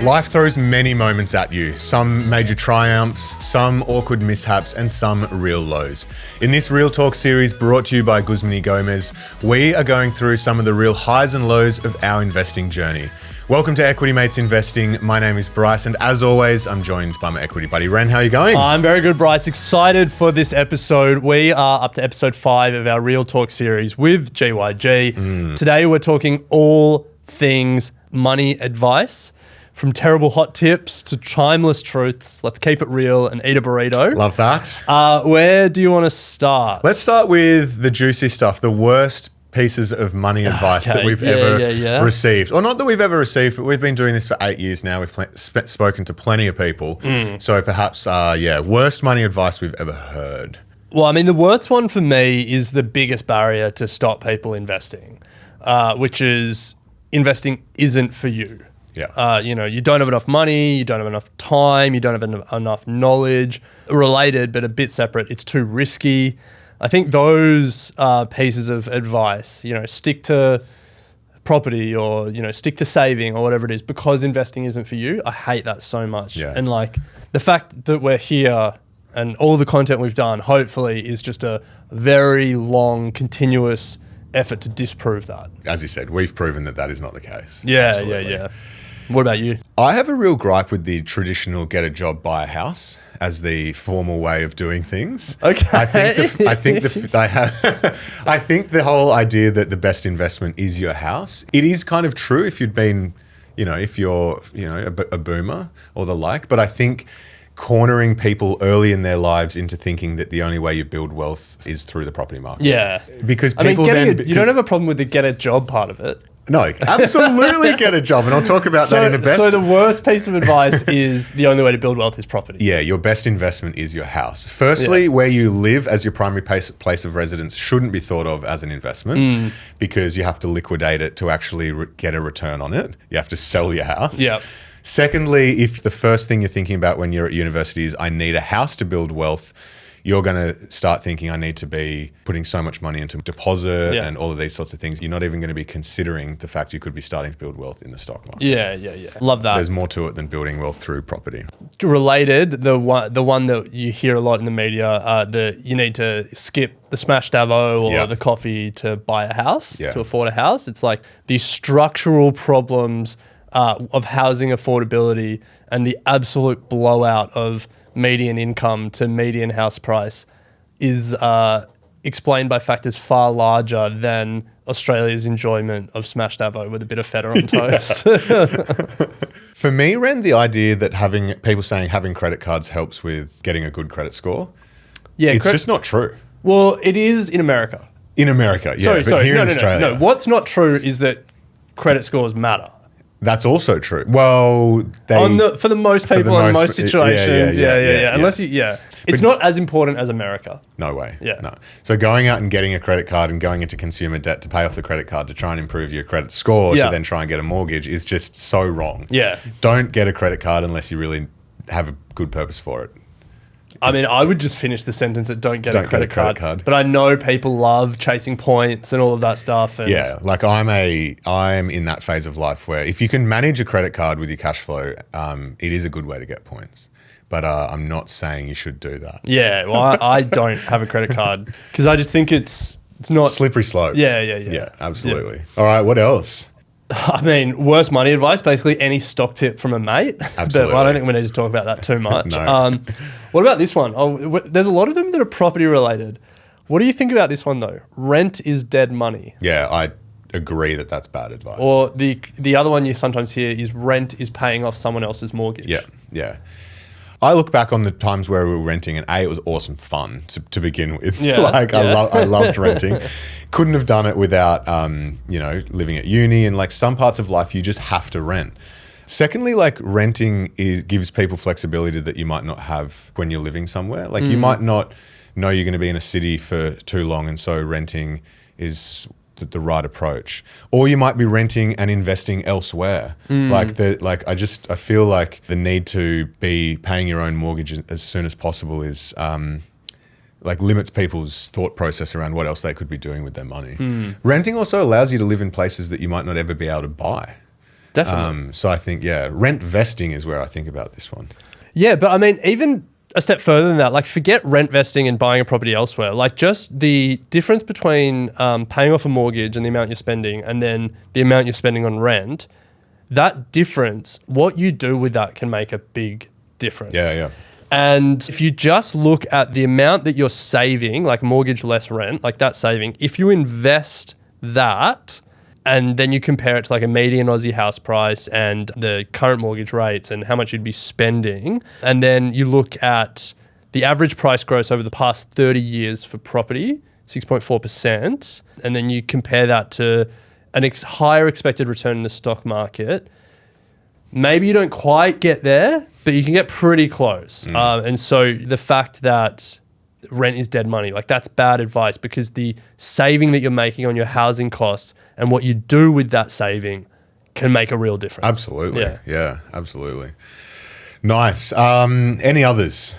Life throws many moments at you, some major triumphs, some awkward mishaps, and some real lows. In this Real Talk series brought to you by Guzmani Gomez, we are going through some of the real highs and lows of our investing journey. Welcome to Equity Mates Investing. My name is Bryce, and as always, I'm joined by my equity buddy, Ren. How are you going? I'm very good, Bryce. Excited for this episode. We are up to episode 5 of our Real Talk series with GYG. Today, we're talking all things money advice. From terrible hot tips to timeless truths. Let's keep it real and eat a burrito. Love that. Where do you want to start? Let's start with the juicy stuff, the worst pieces of money advice that we've ever received. Or not that we've ever received, but we've been doing this for 8 years now. We've spoken to plenty of people. So perhaps, worst money advice we've ever heard. Well, I mean, the worst one for me is the biggest barrier to stop people investing, which is investing isn't for you. Yeah. You don't have enough money, you don't have enough time, you don't have enough knowledge. Related, but a bit separate, it's too risky. I think those pieces of advice, stick to property or, stick to saving or whatever it is, because investing isn't for you. I hate that so much. Yeah. And the fact that we're here and all the content we've done, hopefully, is just a very long, continuous effort to disprove that. As you said, we've proven that is not the case. Yeah, Absolutely. yeah. What about you? I have a real gripe with the traditional get a job, buy a house as the formal way of doing things. Okay. I think the whole idea that the best investment is your house. It is kind of true if you'd been, if you're, a boomer or the like. But I think cornering people early in their lives into thinking that the only way you build wealth is through the property market. Yeah. Because I mean, people you don't have a problem with the get a job part of it. No, absolutely get a job. And I'll talk about that in the best. So the worst piece of advice is the only way to build wealth is property. Yeah, your best investment is your house. Firstly, where you live as your primary place of residence shouldn't be thought of as an investment because you have to liquidate it to actually get a return on it. You have to sell your house. Yeah. Secondly, if the first thing you're thinking about when you're at university is I need a house to build wealth, you're going to start thinking I need to be putting so much money into deposit and all of these sorts of things. You're not even going to be considering the fact you could be starting to build wealth in the stock market. Yeah. Love that. There's more to it than building wealth through property. Related, the one that you hear a lot in the media, you need to skip the smash davo or the coffee to buy a house, to afford a house. It's like these structural problems of housing affordability and the absolute blowout of median income to median house price is explained by factors far larger than Australia's enjoyment of smashed avo with a bit of feta on toast. For me, Ren, the idea that having credit cards helps with getting a good credit score, it's just not true. Well, it is in America. In America, yeah. But here in Australia. No, what's not true is that credit scores matter. That's also true. Well, for the most people in most situations, yeah. Unless it's not as important as America. No way. Yeah. No. So going out and getting a credit card and going into consumer debt to pay off the credit card to try and improve your credit score to then try and get a mortgage is just so wrong. Yeah. Don't get a credit card unless you really have a good purpose for it. I mean, I would just finish the sentence at don't get a credit card. But I know people love chasing points and all of that stuff. And I'm in that phase of life where if you can manage a credit card with your cash flow, it is a good way to get points. But I'm not saying you should do that. Yeah, well, I don't have a credit card because I just think it's not... Slippery slope. Yeah. Yeah, absolutely. Yeah. All right, what else? I mean, worst money advice, basically any stock tip from a mate. Absolutely. But I don't think we need to talk about that too much. No. What about this one? There's a lot of them that are property related. What do you think about this one though? Rent is dead money. Yeah, I agree that that's bad advice. Or the other one you sometimes hear is rent is paying off someone else's mortgage. Yeah. I look back on the times where we were renting and it was awesome fun to begin with. Yeah. I loved renting. Couldn't have done it without, living at uni and some parts of life you just have to rent. Secondly, renting gives people flexibility that you might not have when you're living somewhere. You might not know you're going to be in a city for too long and so renting is the right approach. Or you might be renting and investing elsewhere. I feel like the need to be paying your own mortgage as soon as possible is limits people's thought process around what else they could be doing with their money. Renting also allows you to live in places that you might not ever be able to buy. Definitely. So I think, rentvesting is where I think about this one. Yeah, but I mean, even a step further than that, like forget rent vesting and buying a property elsewhere. Like just the difference between paying off a mortgage and the amount you're spending and then the amount you're spending on rent, that difference, what you do with that can make a big difference. Yeah. And if you just look at the amount that you're saving, like mortgage less rent, like that saving, if you invest that and then you compare it to like a median Aussie house price and the current mortgage rates and how much you'd be spending, and then you look at the average price growth over the past 30 years for property, 6.4%, and then you compare that to an higher expected return in the stock market, maybe you don't quite get there, but you can get pretty close. And so the fact that rent is dead money, like that's bad advice, because the saving that you're making on your housing costs and what you do with that saving can make a real difference. Absolutely. Yeah, absolutely. Nice. Any others?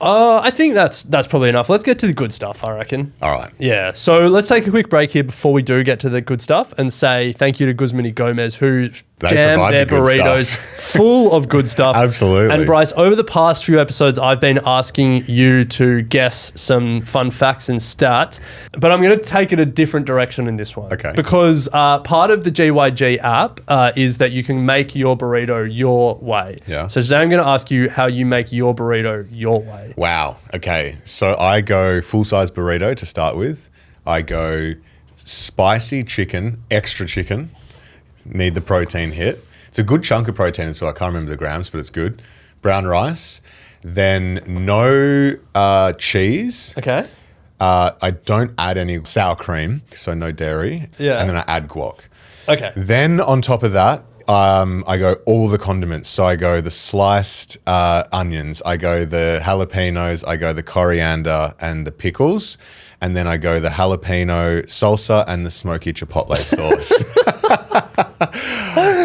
I think that's probably enough. Let's get to the good stuff, I reckon. All right. Yeah. So let's take a quick break here before we do get to the good stuff and say thank you to Guzman y Gomez, who jammed their burritos full of good stuff. Absolutely. And Bryce, over the past few episodes, I've been asking you to guess some fun facts and stats, but I'm going to take it a different direction in this one. Okay. Because part of the GYG app is that you can make your burrito your way. Yeah. So today I'm going to ask you how you make your burrito your way. Wow. Okay. So I go full-size burrito to start with. I go spicy chicken, extra chicken. Need the protein hit. It's a good chunk of protein as well. I can't remember the grams, but it's good. Brown rice. Then no cheese. Okay. I don't add any sour cream, so no dairy. Yeah. And then I add guac. Okay. Then on top of that, I go all the condiments. So I go the sliced onions, I go the jalapenos, I go the coriander and the pickles, and then I go the jalapeno salsa and the smoky chipotle sauce.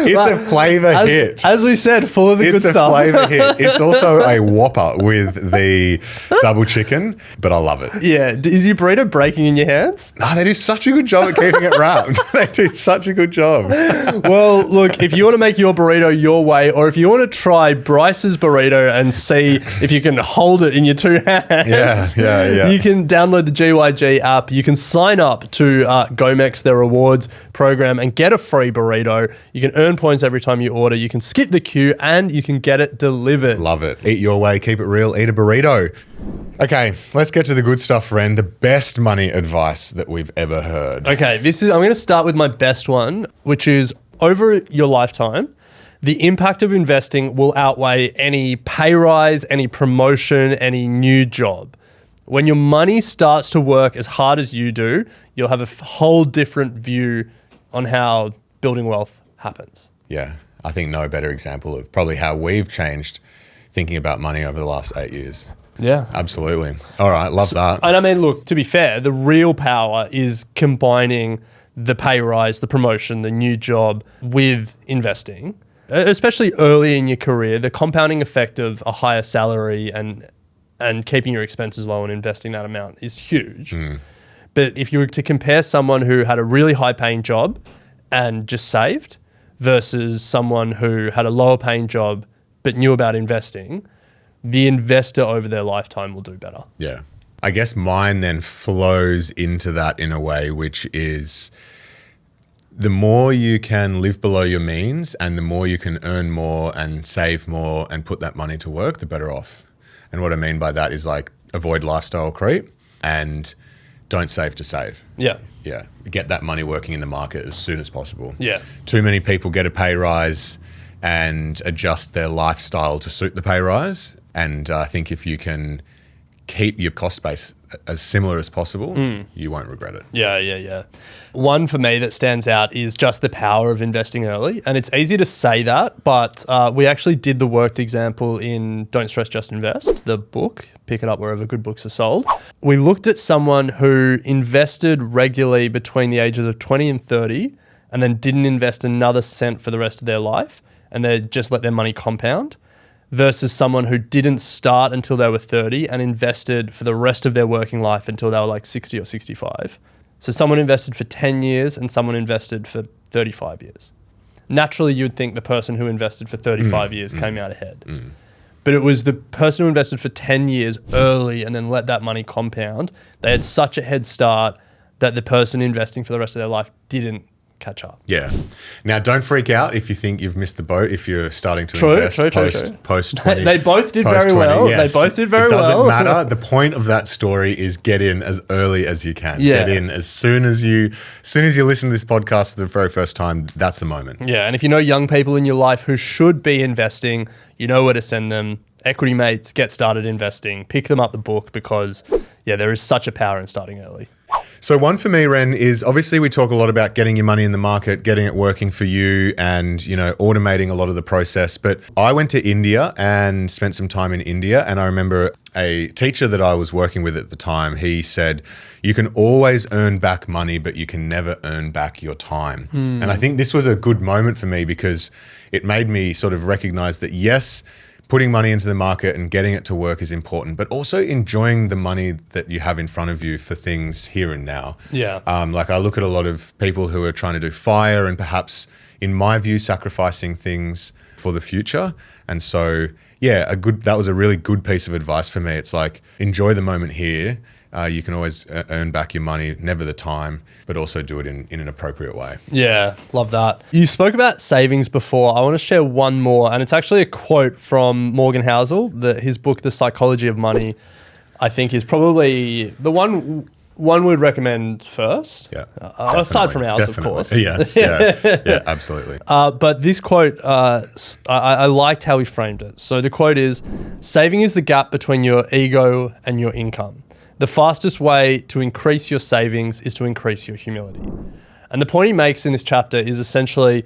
It's a flavor hit. As we said, full of the good stuff. It's a flavor hit. It's also a whopper with the double chicken, but I love it. Yeah. Is your burrito breaking in your hands? No, they do such a good job at keeping it wrapped. They do such a good job. Well, look, if you want to make your burrito your way, or if you want to try Bryce's burrito and see if you can hold it in your two hands, yeah. you can download the GYG app. You can sign up to Gomex, their rewards program, and get a free burrito. You can earn points every time you order. You can skip the queue and you can get it delivered. Love it. Eat your way, keep it real, eat a burrito. Okay, let's get to the good stuff, Ren. The best money advice that we've ever heard. Okay, I'm going to start with my best one, which is over your lifetime, the impact of investing will outweigh any pay rise, any promotion, any new job. When your money starts to work as hard as you do, you'll have a whole different view on how building wealth happens. Yeah, I think no better example of probably how we've changed thinking about money over the last 8 years. Yeah. Absolutely. All right, love that. And I mean, look, to be fair, the real power is combining the pay rise, the promotion, the new job with investing, especially early in your career. The compounding effect of a higher salary and keeping your expenses low and investing that amount is huge. But if you were to compare someone who had a really high paying job and just saved versus someone who had a lower paying job but knew about investing, the investor over their lifetime will do better. Yeah. I guess mine then flows into that in a way, which is the more you can live below your means and the more you can earn more and save more and put that money to work, the better off. And what I mean by that is like avoid lifestyle creep and don't save to save. Yeah. Yeah. Get that money working in the market as soon as possible. Yeah. Too many people get a pay rise and adjust their lifestyle to suit the pay rise. And I think if you can keep your cost base as similar as possible, you won't regret it. Yeah. One for me that stands out is just the power of investing early. And it's easy to say that, but we actually did the worked example in Don't Stress, Just Invest, the book. Pick it up wherever good books are sold. We looked at someone who invested regularly between the ages of 20 and 30 and then didn't invest another cent for the rest of their life and they just let their money compound, versus someone who didn't start until they were 30 and invested for the rest of their working life until they were like 60 or 65. So someone invested for 10 years and someone invested for 35 years. naturally you'd think the person who invested for 35 years came out ahead. But it was the person who invested for 10 years early and then let that money compound. They had such a head start that the person investing for the rest of their life didn't catch up. Yeah. Now, don't freak out if you think you've missed the boat if you're starting to invest post 20. They both did very well. Yes. They both did very well. It doesn't matter. The point of that story is get in as early as you can. Yeah. Get in as soon as you listen to this podcast for the very first time. That's the moment. Yeah. And if you know young people in your life who should be investing, you know where to send them. Equity Mates, get started investing. Pick them up the book because, there is such a power in starting early. So one for me, Ren, is obviously we talk a lot about getting your money in the market, getting it working for you and, automating a lot of the process. But I went to India and spent some time in India. And I remember a teacher that I was working with at the time, he said, you can always earn back money, but you can never earn back your time. And I think this was a good moment for me because it made me sort of recognize that, yes, putting money into the market and getting it to work is important, but also enjoying the money that you have in front of you for things here and now. Yeah. Like I look at a lot of people who are trying to do FIRE and perhaps, in my view, sacrificing things for the future. And so, that was a really good piece of advice for me. It's like, enjoy the moment here. You can always earn back your money, never the time, but also do it in an appropriate way. Yeah, love that. You spoke about savings before. I want to share one more, and it's actually a quote from Morgan Housel. His book, The Psychology of Money, I think is probably the one would recommend first. Yeah, aside from ours, of course. Yes, yeah, absolutely. But this quote, I liked how he framed it. So the quote is, saving is the gap between your ego and your income. The fastest way to increase your savings is to increase your humility. And the point he makes in this chapter is essentially,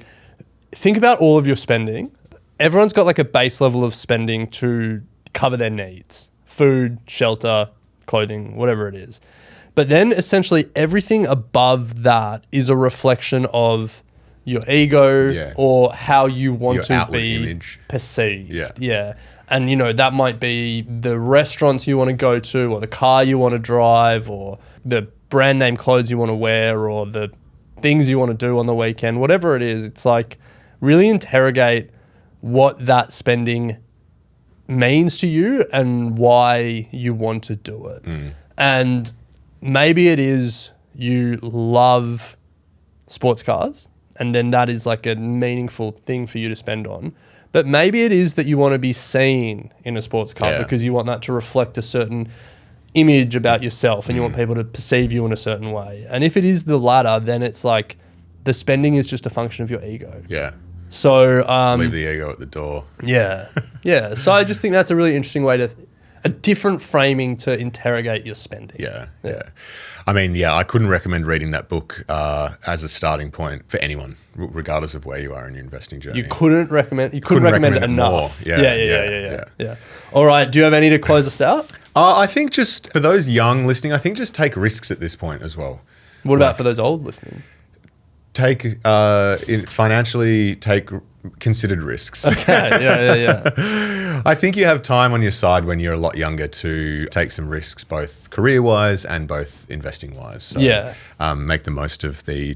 think about all of your spending. Everyone's got like a base level of spending to cover their needs. Food, shelter, clothing, whatever it is. But then essentially everything above that is a reflection of your ego or how you want to be perceived. Yeah. And, that might be the restaurants you want to go to or the car you want to drive or the brand name clothes you want to wear or the things you want to do on the weekend, whatever it is. It's like really interrogate what that spending means to you and why you want to do it. And maybe it is you love sports cars and then that is like a meaningful thing for you to spend on. But maybe it is that you want to be seen in a sports car because you want that to reflect a certain image about yourself and you want people to perceive you in a certain way. And if it is the latter, then it's like the spending is just a function of your ego. Yeah. So leave the ego at the door. Yeah. Yeah. So I just think that's a really interesting way a different framing to interrogate your spending. Yeah. I mean, I couldn't recommend reading that book as a starting point for anyone, regardless of where you are in your investing journey. You couldn't recommend it enough. More. Yeah. All right. Do you have any to close us out? I think just for those young listening, I think just take risks at this point as well. What about for those old listening? Financially take considered risks. Okay, yeah. I think you have time on your side when you're a lot younger to take some risks, both career-wise and both investing-wise. So, make the most of the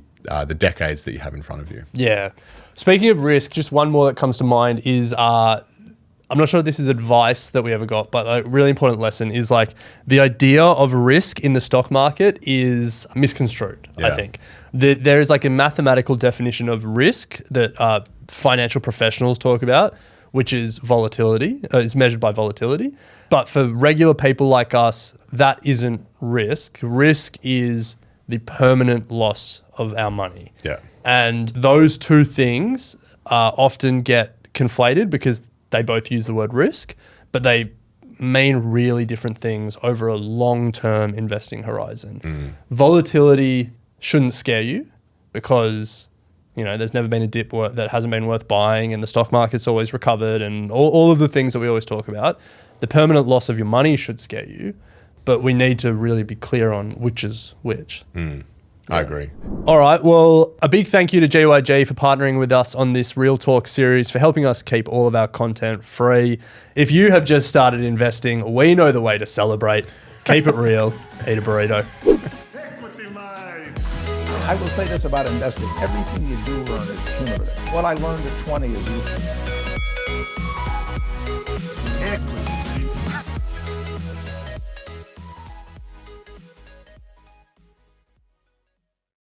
decades that you have in front of you. Yeah. Speaking of risk, just one more that comes to mind is I'm not sure if this is advice that we ever got, but a really important lesson is like the idea of risk in the stock market is misconstrued, I think. There is like a mathematical definition of risk that financial professionals talk about, which is volatility, is measured by volatility. But for regular people like us, that isn't risk. Risk is the permanent loss of our money. Yeah. And those two things often get conflated because they both use the word risk, but they mean really different things over a long-term investing horizon. Volatility shouldn't scare you because, there's never been a dip that hasn't been worth buying and the stock market's always recovered and all of the things that we always talk about. The permanent loss of your money should scare you, but we need to really be clear on which is which. I agree. All right. Well, a big thank you to GYG for partnering with us on this Real Talk series, for helping us keep all of our content free. If you have just started investing, we know the way to celebrate. Keep it real. Eat a burrito. I will say this about investing. Everything you do learn is cumulative. What I learned at 20 is useful.